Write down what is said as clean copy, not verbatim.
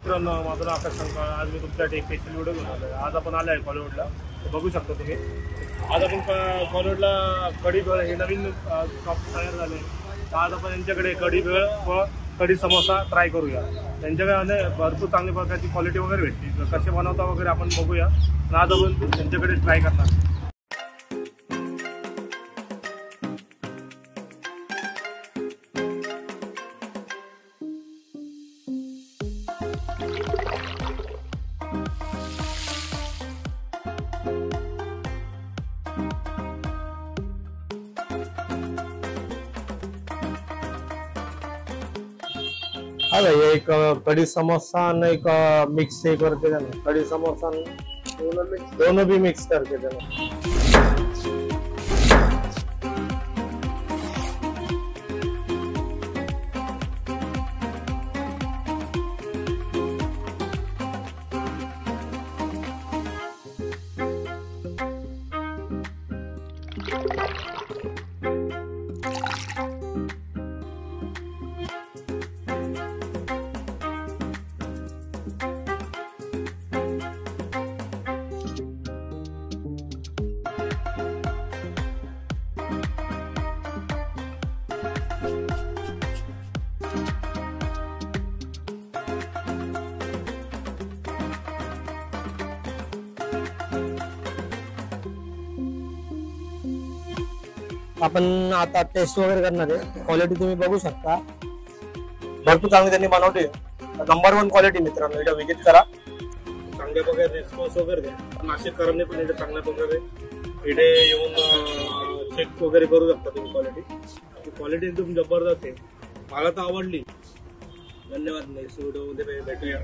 मित्रांनो, माझं नाव आकाश शंकर. आज मी तुमच्यासाठी एक स्पेशल व्हिडिओ घेऊन आलो आहे. आज आपण आलो आहे कॉलिवुडला. बघू शकता तुम्ही. आज आपण कॉलिवुडला कढी भेळ हे नवीन शॉप तयार झाले. तर आज आपण यांच्याकडे कढी भेळ व कढी समोसा ट्राय करूया. त्यांच्याकडे भरपूर चांगल्या प्रकारची क्वालिटी वगैरे भेटते. कसे बनवता वगैरे आपण बघूया. आज आपण त्यांच्याकडे ट्राय करणार. हा भाई, एक कढी समोसा आणि एक मिक्स हे करते ना, कढी समोसा दोनों भी मिक्स करके देना. आपण आता टेस्ट वगैरे करणार आहे. क्वालिटी तुम्ही बघू शकता, भरपूर चांगली त्यांनी बनवली. नंबर 1 क्वालिटी मित्रांनो, इथे विजिट करा. चांगल्या प्रकारे रिस्पॉन्स वगैरे द्या. नाशिककरांनी पण इथे चांगल्या प्रकारे इथे येऊन चेक वगैरे करू शकता तुम्ही. क्वालिटी एकदम जबरदस्त आहे. मला तर आवडली. धन्यवाद. नेक्स्ट व्हिडिओमध्ये भेटूया.